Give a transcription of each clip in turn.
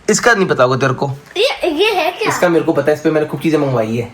इसका नहीं पता होगा तेरे को। ये है क्या? इसका मेरे को पता है, इस पे मैंने खूब चीजें मंगवाई है।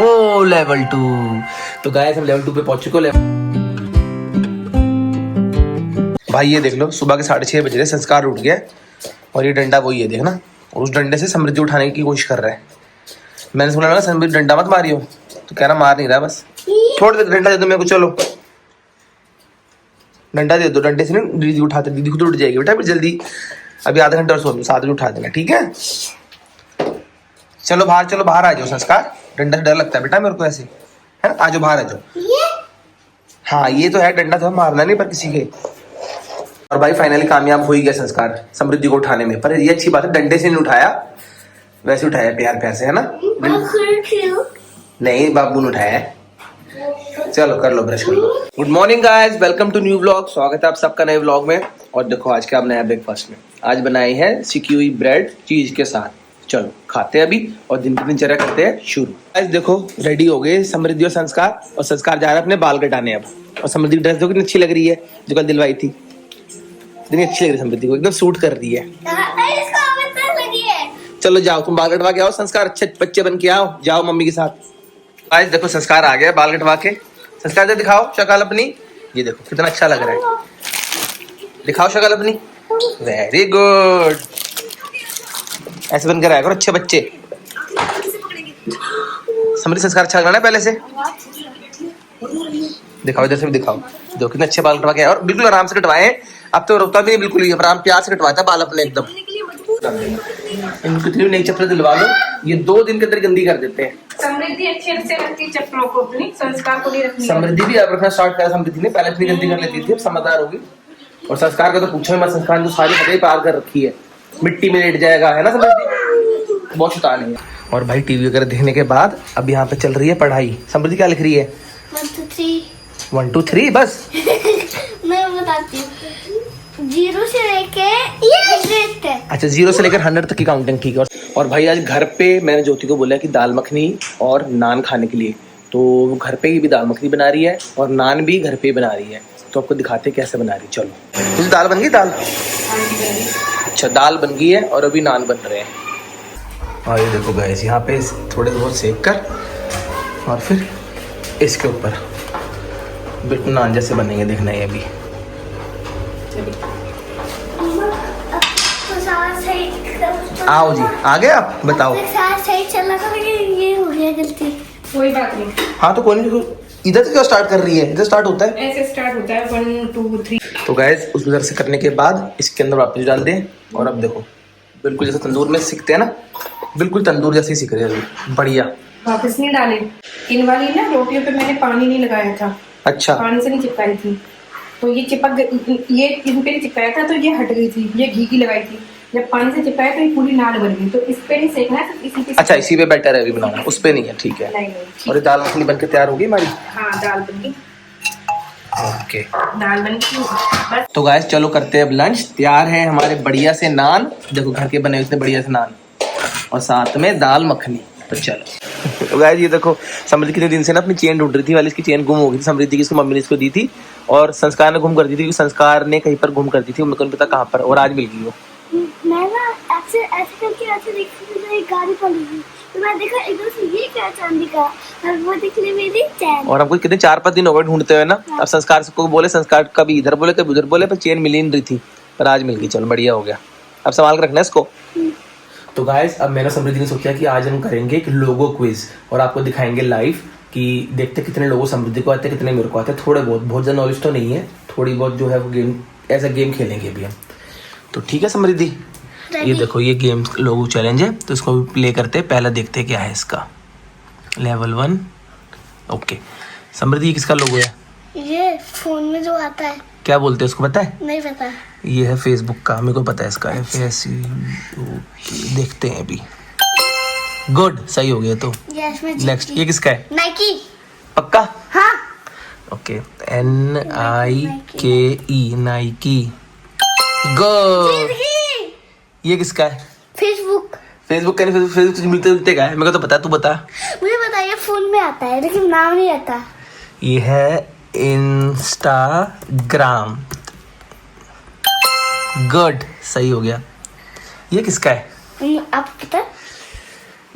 O level 2। तो गाइस हम लेवल 2 पे पहुंच चुके हैं। भाई ये देख लो, सुबह के 6:30 बज रहे, संस्कार उठ गया और ये डंडा वही है देखना, और उस डंडे से समृद्धि उठाने की कोशिश कर रहा है। मैंने सुना ना समृद्धि डंडा मत मारियो, तो कह रहा मार नहीं रहा, बस छोड़ दे, डंडा दे दो मेरे को। चलो डंडा दे दो, डंडे से ना दीदी उठाते, दीदी खुद उठ जाएगी बेटा, फिर जल्दी अभी आधा घंटा और सो लो, 7 बजे उठा देना, ठीक है? चलो बाहर आ जाओ। संस्कार डंडा से डर लगता है बेटा मेरे को, ऐसे है ना, आ जाओ बाहर आ जाओ। हाँ ये तो है, डंडा तो मारना नहीं पर किसी के। और भाई फाइनली कामयाब हो ही गया संस्कार समृद्धि को उठाने में, पर ये अच्छी बात है, डंडे से नहीं उठाया, वैसे उठाया प्यार से, है ना? नहीं बाबू ने उठाया है। चलो कर लो, ब्रश कर लो। Good morning guys, welcome to new vlog. स्वागत है आप सबका नए व्लॉग में। और देखो आज क्या बनाया ब्रेकफास्ट में। आज बनाई है सिकी हुई ब्रेड चीज के साथ। चलो खाते हैं अभी और दिन की दिनचर्या करते हैं शुरू। गाइस देखो रेडी हो गए समृद्धि और संस्कार, और संस्कार जा रहा है अपने बाल कटाने अब। और समृद्धि की ड्रेस देखो कितनी अच्छी लग रही है, जो कल दिलवाई थी, इतनी अच्छी लग रही है समृद्धि को, एकदम सूट कर रही है। चलो जाओ तुम बाल कटवा के आओ, संस्कार अच्छे बच्चे बन के आओ, जाओ मम्मी के साथ। आज देखो संस्कार आ गया बाल कटवा के। संस्कार दे दिखाओ शक्ल अपनी, ये देखो कितना अच्छा लग रहा है, दिखाओ शक्ल अपनी। वेरी गुड, ऐसे बनकर आया करो अच्छे बच्चे। समृद्धि संस्कार अच्छा लग रहा है पहले से, दिखाओ इधर से भी दिखाओ, देखो कितने अच्छे बाल कटवा के, और बिल्कुल आराम से कटवाए। अब तो रोकता भी नहीं बिल्कुल ही, आराम प्यार से कटवाता बाल अपने एकदम। इनको इतनी नई चप्पल दिलवा लो, ये 2 दिन के अंदर गंदी कर देते हैं। समृद्धि अच्छे से रखती चप्पलों को अपनी, संस्कार को नहीं रखनी। समृद्धि भी अब रखना स्टार्ट करा समृद्धि ने, पहले इतनी गंदी कर लेती थी, अब समझदार होगी। और संस्कार का तो पूछो ही मत, संस्कार ने तो सारी हदें पार कर रखी है, मिट्टी में लेट जाएगा, है ना समृद्धि? बहुत शैतान है। और भाई टीवी वगैरह देखने के बाद अब यहाँ पे चल रही है पढ़ाई। समृद्धि क्या लिख रही है? 1 2 3 बस। मैं बताती हूँ, 0 से लेके 100 तक। अच्छा 0 से लेकर 100 तक की काउंटिंग, ठीक है। और भाई आज घर पे मैंने ज्योति को बोला कि दाल मखनी और नान खाने के लिए, तो वो घर पे ही भी दाल मखनी बना रही है और नान भी घर पे ही बना रही है। तो आपको दिखाते हैं कैसे बना रही है। चलो तुझे दाल बन गई? दाल अच्छा दाल बन गई है और अभी नान बन रहे हैं। और ये देखो गैस यहाँ पे थोड़े बहुत सेक कर और फिर इसके ऊपर बिल्कुल नान जैसे बनेंगे, देखना है अभी। आओ जी, आ गए आप? बताओ। सही चला था, ये हो गया गलती। कोई बात नहीं। हाँ तो कोई नहीं, इधर से क्यों स्टार्ट कर रही है? इधर स्टार्ट होता है, ऐसे स्टार्ट होता है 1 2 3। तो गैस उस उधर से करने के बाद इसके अंदर वापस डाल दें। और अब देखो बिल्कुल जैसे तंदूर में सिकते हैं ना, बिल्कुल तंदूर जैसे ही सिक रहे हैं, बढ़िया। वापस नहीं डाले, इन वाली ना रोटियों पे मैंने पानी नहीं लगाया था। अच्छा पानी से नहीं चिपकाई थी, तो ये ये इन पे नहीं चिपकाया था, तो ये हट गई थी। ये घी की लगाई थी, जब पानी से चिपकाया तो ये पूरी नान बन गई। तो इस पे नहीं सेकना है, तो इसी पे। अच्छा इसी पे बेटर है अभी बनाना, उस पे नहीं है, ठीक है। नहीं, और ये दाल मखनी बनके तैयार होगी हमारी। हाँ दाल बन गई, ओके दाल बन गई बस। तो गैस चलो करते हैं अब लंच। तैयार है हमारे बढ़िया से नान, देखो घर के बने इतने बढ़िया से नान, और साथ में दाल मखनी। तो चलो तो गाइस ये देखो समृद्धि कितने दिन से ना अपनी चेन ढूंढ रही थी, वाली इसकी चेन गुम हो गई थी समृद्धि की, इसको मम्मी ने इसको दी थी और संस्कार ने गुम कर दी थी, क्योंकि संस्कार ने कहीं पर गुम कर दी थी, मेरे को नहीं पता कहाँ पर, और आज मिल गई वो। मैं ना ऐसे करके ऐसे देखती थी, तो एक गाड़ी पड़ी थी, तो मैं देखा एकदम से ये क्या चांदी का, और वो दिखने मेरी चैन। और हमको कितने 4-5 दिन हो गए ढूंढते हुए ना। अब संस्कार को बोले, संस्कार कभी इधर बोले कभी उधर बोले, पर चेन मिल ही नहीं रही थी, पर आज मिल गई। चलो बढ़िया हो गया, अब संभाल के रखना है इसको। तो गाइस अब मैंने समृद्धि ने सोचा कि आज हम करेंगे एक लोगो क्विज, और आपको दिखाएंगे लाइव कि देखते कितने लोगों समृद्धि को आते हैं, कितने मेरे को आते हैं। थोड़े बहुत ज़्यादा नॉलेज तो नहीं है, थोड़ी बहुत जो है वो गेम, ऐसा गेम खेलेंगे अभी हम। तो ठीक है समृद्धि, ये देखो ये गेम लोगो चैलेंज है, तो इसको भी प्ले करते हैं। पहला देखते हैं क्या है इसका। Level 1 okay. समृद्धि किसका लोगो है? ये फोन में जो आता है, क्या बोलते हैं उसको पता है? नहीं पता। ये है फेसबुक का, मेरे को पता है इसका। देखते हैं अभी। गुड, सही हो गया। तो नेक्स्ट ये किसका है? नाइकी। पक्का? हाँ ओके, NIKE नाइकी। गुड। ये किसका है? फेसबुक। फेसबुक का नहीं, फेसबुक से मिलते जुलते का है, मेरे को तो पता है, तू बता। मुझे पता है, ये फोन में आता है लेकिन नाम नहीं आता। ये है इंस्टाग्राम। गुड, सही हो गया। ये किसका है? आप पता है?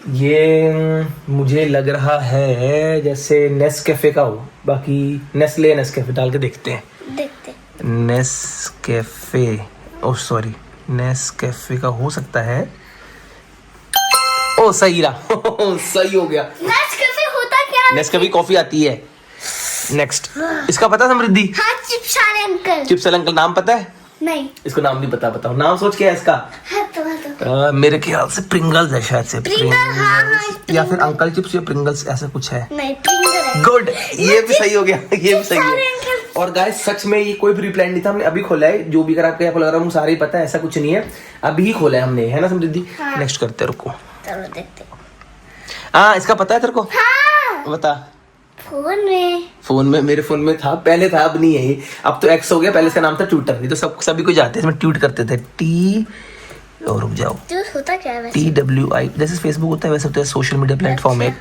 ये मुझे लग रहा है जैसे नेस्कैफे का हो, बाकी नेस्ले नेस्कैफे डाल के देखते हैं। देखते। नेस्कैफे, ओह सॉरी, नेस्कैफे का हो सकता है। ओ सही रहा, सही हो गया। नेस्कैफे होता क्या है? नेस्कैफे कॉफी आती है। नेक्स्ट, इसका पता समृद्धि? हाँ, चिप्स वाले अंकल। चिप्स वाले अंकल नाम पता है? नहीं। इसको नाम नहीं पता, बताओ नाम सोच के है इसका। हाँ तो मेरे ख्याल से प्रिंगल्स है शायद से। Pringles, हाँ, या फिर अंकल चिप्स या प्रिंगल्स, ऐसा कुछ है। नहीं, प्रिंगल है। गुड, ये भी सही हो गया, ये भी सही सारे है। अंकल। और गाइस सच में ये कोई प्री प्लान नहीं था, हमने अभी खोला है। जो भी अगर आपको यहाँ लग रहा है सारे ही पता है, ऐसा कुछ नहीं है, अभी ही खोला है हमने, है ना समृद्धि? हाँ। नेक्स्ट करते हैं, रुको। चलो देखते। हाँ, इसका पता है तेरे को? हाँ, बता। फोन में। फोन में, मेरे फोन में था पहले, था अब नहीं है ये, अब तो एक्स हो गया। पहले इसका नाम था ट्विटर, नहीं तो सब सभी को जाते हैं इसमें ट्वीट करते थे। टी, और रुक जाओ, जो होता क्या है वैसे? TWI, जैसे फेसबुक होता है वैसे होता है, सोशल मीडिया प्लेटफॉर्म है।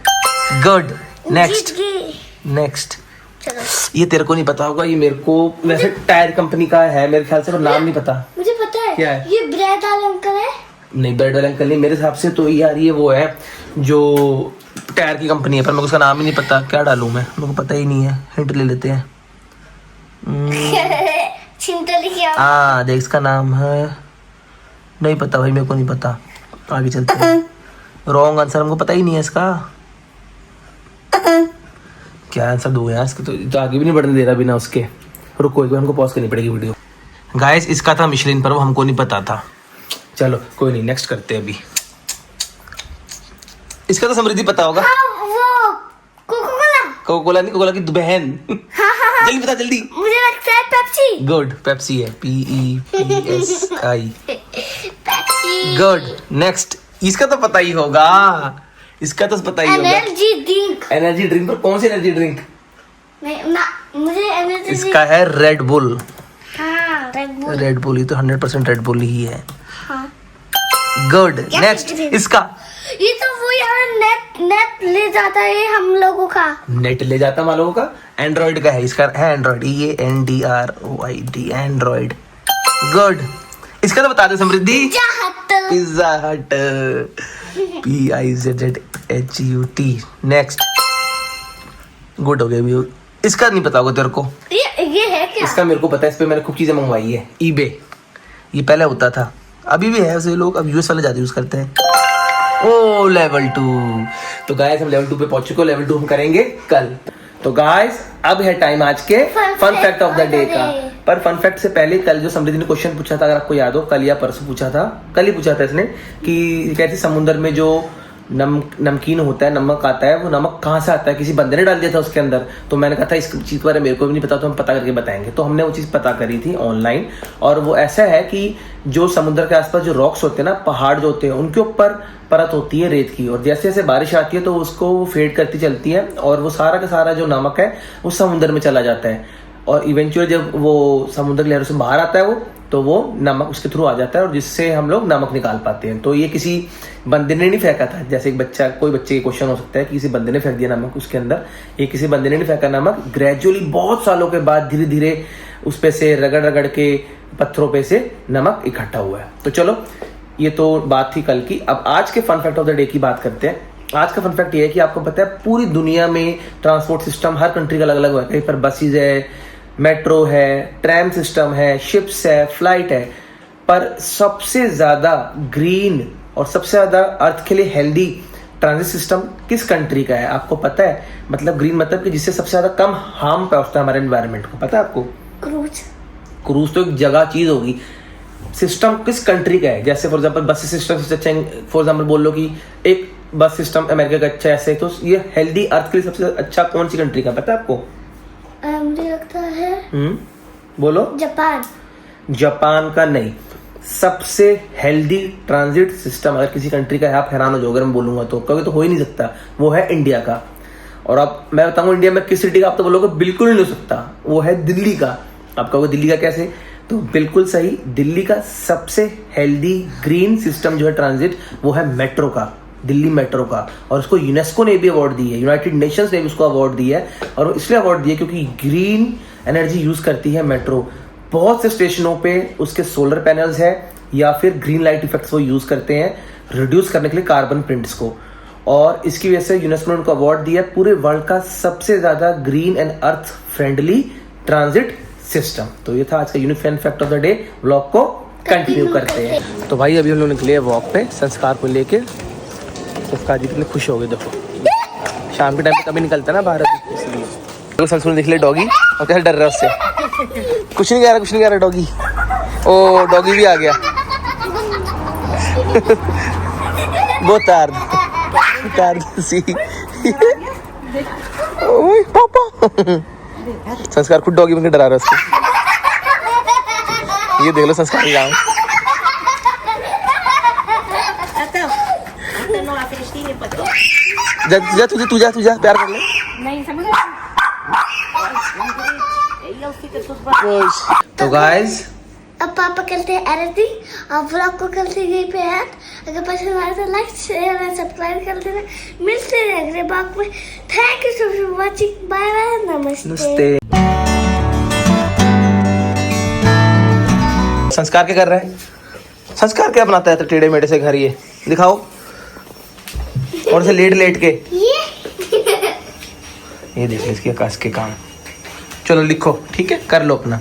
Good, next. जीत गए। नेक्स्ट, चलो, ये तेरे को नहीं पता होगा, ये मेरे को वैसे टायर कंपनी का है मेरे ख्याल से, पर नाम नहीं पता। मुझे पता है। क्या है? ये ब्रेड वाले अंकल है। नहीं, ब्रेड वाले अंकल नहीं, मेरे हिसाब से तो यार ये वो है जो टायर की कंपनी है, पर मेरे को उसका नाम ही नहीं पता। क्या डालूं मैं, मेरे को पता ही नहीं है। हिंट ले लेते हैं। चिंता लिखिए। हाँ देख, इसका नाम है, नहीं पता भाई, मेरे को नहीं पता। आगे चलते हैं। रॉन्ग आंसर, हमको पता ही नहीं है इसका। क्या आंसर दूं यार इसका, तो आगे भी नहीं बढ़ने दे रहा बिना उसके। रुको, एक बार हमको पॉज करनी पड़ेगी वीडियो। गाइस इसका था मिशलिन, पर वो हमको नहीं पता था। चलो कोई नहीं, नेक्स्ट करते हैं अभी। इसका तो समृद्धि पता होगा। हाँ, वो कोका-कोला। कोका-कोला नहीं, कोका-कोला की बहन। हाँ हाँ हाँ। जल्दी बता, जल्दी। मुझे लगता है पेप्सी। गुड, पेप्सी है, PEPSI। पेप्सी। Good, next. इसका तो पता ही होगा, इसका तो पता ही होगा। Energy drink. एनर्जी ड्रिंक, पर कौन सी एनर्जी ड्रिंक? नहीं ना, मुझे एनर्जी इसका है रेड बुल। हाँ, रेड बुल। रेड बुल, ये तो 100% रेड बुल ही है। हाँ। गुड, क्या नेक्स्ट। drink? इसका ये तो वो यार नेट ले जाता है हम लोगों का। नेट ले जाता वालों का, एंड्रॉइड का है। इसका है एंड्रॉइड, ये ANDROID, एंड्रॉइड। गुड, इसका तो बता दे समृद्धि। पिज्जा हट, PIZZHUT। नेक्स्ट, गुड हो गया भी। इसका नहीं पता होगा तेरे को। ये है क्या? इसका मेरे को पता है, इस पे मैंने खूब चीजें मंगवाई है। eBay, ये पहले होता था, अभी भी है वैसे, लोग अब यूएस वाले ज्यादा यूज करते हैं। ओ लेवल 2, तो गाइस हम लेवल 2 पे पहुंच चुके हैं। लेवल 2 हम करेंगे कल। तो गाइस अब है टाइम आज के fun fact of the day का। पर फन फैक्ट से पहले, कल जो समृद्धि ने क्वेश्चन पूछा था, अगर आपको याद हो, कल या परसों पूछा था, कल ही पूछा था इसने, कि कहती समुद्र में जो नमकीन होता है, नमक आता है, वो नमक कहाँ से आता है, किसी बंदे ने डाल दिया था उसके अंदर। तो मैंने कहा था इस चीज़ के बारे में मेरे को भी नहीं पता, तो हम पता करके बताएंगे। तो हमने वो चीज़ पता करी थी ऑनलाइन, और वो ऐसा है कि जो समुद्र के आसपास जो रॉक्स होते हैं ना, पहाड़ जो होते हैं, उनके ऊपर परत होती है रेत की, और जैसे जैसे बारिश आती है तो उसको फेड करती चलती है, और वो सारा का सारा जो नमक है वो समुद्र में चला जाता है, और इवेंचुअली जब वो समुद्र की लहरों से बाहर आता है वो, तो वो नमक उसके थ्रू आ जाता है, और जिससे हम लोग नमक निकाल पाते हैं। तो ये किसी बंदे ने नहीं फेंका था, जैसे एक बच्चा, कोई बच्चे का क्वेश्चन हो सकता है कि किसी बंदे ने फेंक दिया नमक उसके अंदर। ये किसी बंदे ने नहीं फेंका नमक, ग्रेजुअली बहुत सालों के बाद धीरे धीरे उस पे से रगड़ रगड़ के पत्थरों पे से नमक इकट्ठा हुआ है। तो चलो, ये तो बात थी कल की। अब आज के fun fact of the day की बात करते हैं। आज का फन फैक्ट ये है कि आपको पता है पूरी दुनिया में ट्रांसपोर्ट सिस्टम हर कंट्री का अलग अलग है। कहीं पर बसेज है, मेट्रो है, ट्रैम सिस्टम है, शिप्स है, फ्लाइट है, पर सबसे ज्यादा ग्रीन और सबसे ज्यादा अर्थ के लिए हेल्दी ट्रांजिट सिस्टम किस कंट्री का है, आपको पता है? मतलब ग्रीन मतलब कि जिससे सबसे ज्यादा कम हार्म पहुंचता है हमारे एनवायरनमेंट को, पता है आपको? क्रूज। क्रूज तो एक जगह चीज होगी, सिस्टम किस कंट्री का है? जैसे फॉर एग्जांपल बस सिस्टम सबसे अच्छा, फॉर एग्जांपल बोल लो कि एक बस सिस्टम अमेरिका का अच्छा है, ऐसे तो ये हेल्दी अर्थ के लिए सबसे अच्छा कौन सी कंट्री का पता है आपको? मुझे लगता है बोलो। जापान। जापान का नहीं, सबसे हेल्दी ट्रांजिट सिस्टम अगर किसी कंट्री का है, आप हैरान हो जाओगे मैं बोलूंगा तो, कभी तो हो ही नहीं सकता, वो है इंडिया का। और अब मैं बताऊंगा इंडिया में किस सिटी का, आप तो बोलोगे बिल्कुल नहीं हो सकता, वो है दिल्ली का। आप कहोगे दिल्ली का कैसे? तो बिल्कुल सही, दिल्ली का सबसे हेल्दी ग्रीन सिस्टम जो है ट्रांजिट, वो है मेट्रो का, दिल्ली मेट्रो का। और उसको यूनेस्को ने भी अवार्ड दी है, यूनाइटेड नेशंस ने भी उसको अवार्ड दिया है, और इसलिए अवार्ड दिया क्योंकि ग्रीन एनर्जी यूज करती है मेट्रो। बहुत से स्टेशनों पे उसके सोलर पैनल्स है या फिर ग्रीन लाइट इफेक्ट्स वो यूज करते हैं, रिड्यूस करने के लिए कार्बन प्रिंट्स को, और इसकी वजह से यूनेस्को ने उनको अवार्ड दिया पूरे वर्ल्ड का सबसे ज्यादा green and earth friendly transit system. तो ये था आज का unique fan fact of the day. Vlog को कंटिन्यू करते हैं। तो भाई अभी हम लोग निकले वॉक पे संस्कार को लेके। संस्कार जी कितने खुश हो गए, देखो शाम के टाइम पे कभी निकलता ना बाहर, इसलिए तो संस्कार देख ले डॉगी और कैसे डर रहा है उससे। कुछ नहीं कह रहा डॉगी। ओ डॉगी भी आ गया। तार सी ओए पापा। संस्कार खुद डॉगी में डरा रहा है उसको। ये देख लो संस्कार की गाँव। जा तुझा प्यार कर ले। नहीं समझ। तो गाइस अब पापा करते हैं एडिटिंग और व्लॉग को करते हैं यहीं पे ऐड। अगर पसंद आए तो लाइक शेयर और सब्सक्राइब कर देना। मिलते हैं अगले ब्लॉग में। Thank you so much for watching. Bye bye, नमस्ते। संस्कार क्या कर रहा है? संस्कार क्या बनाता है तो टेढ़े मेढ़े से घर? ये दिखाओ। और से लेट के ये देखिए इसके आकाश के काम। चलो लिखो, ठीक है, कर लो अपना।